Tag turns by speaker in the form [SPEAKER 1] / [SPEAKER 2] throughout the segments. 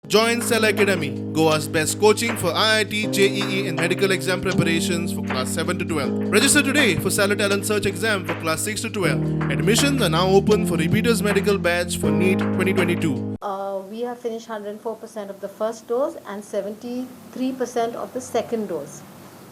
[SPEAKER 1] Join Cell Academy, Goa's best coaching for IIT, JEE and medical exam preparations for class 7 to 12. Register today for Cell Talent Search exam for class 6 to 12. Admissions are now open for repeaters medical batch for NEET 2022.
[SPEAKER 2] We have finished 104% of the first dose and 73% of the second dose.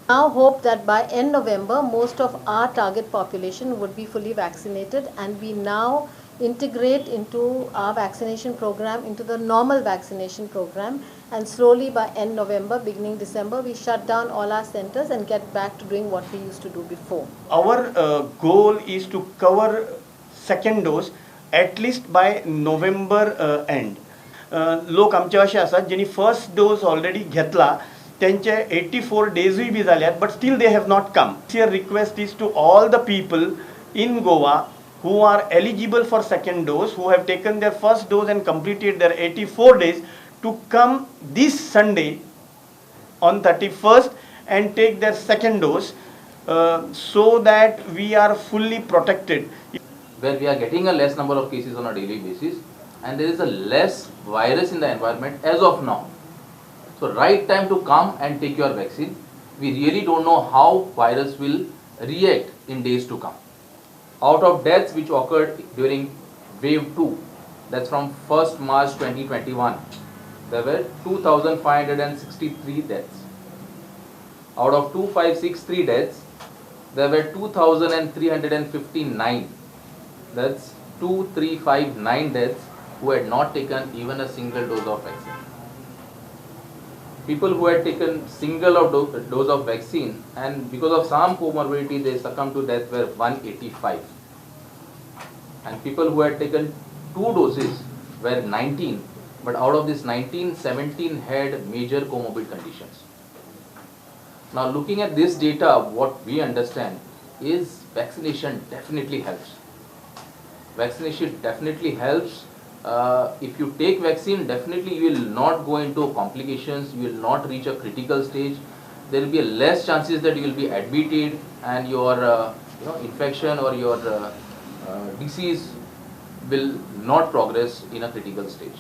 [SPEAKER 2] Now hope that by end November, most of our target population would be fully vaccinated, and we now integrate into our vaccination program into the normal vaccination program, and slowly by end November, beginning December, we shut down all our centers and get back to doing what we used to do before.
[SPEAKER 3] Our goal is to cover second dose at least by November end. लोक आमचे असे असतात ज्यांनी first dose already घेतला त्यांचे 84 डेजूय B जाल्यात but still they have not come. Here request is to all the people in Goa who are eligible for second dose, who have taken their first dose and completed their 84 days, to come this Sunday on 31st and take their second dose so that we are fully protected.
[SPEAKER 4] Where we are getting a less number of cases on a daily basis and there is a less virus in the environment as of now. So right time to come and take your vaccine. We really don't know how virus will react in days to come. Out of deaths which occurred during wave 2, that's from 1st March 2021, there were 2,563 deaths. Out of 2,563 deaths, there were 2,359. That's 2,359 deaths who had not taken even a single dose of vaccine. People who had taken single dose of vaccine and because of some comorbidity they succumbed to death were 185. And people who had taken 2 doses were 19, but out of this 19, 17 had major comorbid conditions. Now looking at this data, what we understand is vaccination definitely helps. Vaccination definitely helps. If you take vaccine, definitely you will not go into complications, you will not reach a critical stage. There will be less chances that you will be admitted and your infection or your disease will not progress in a critical stage.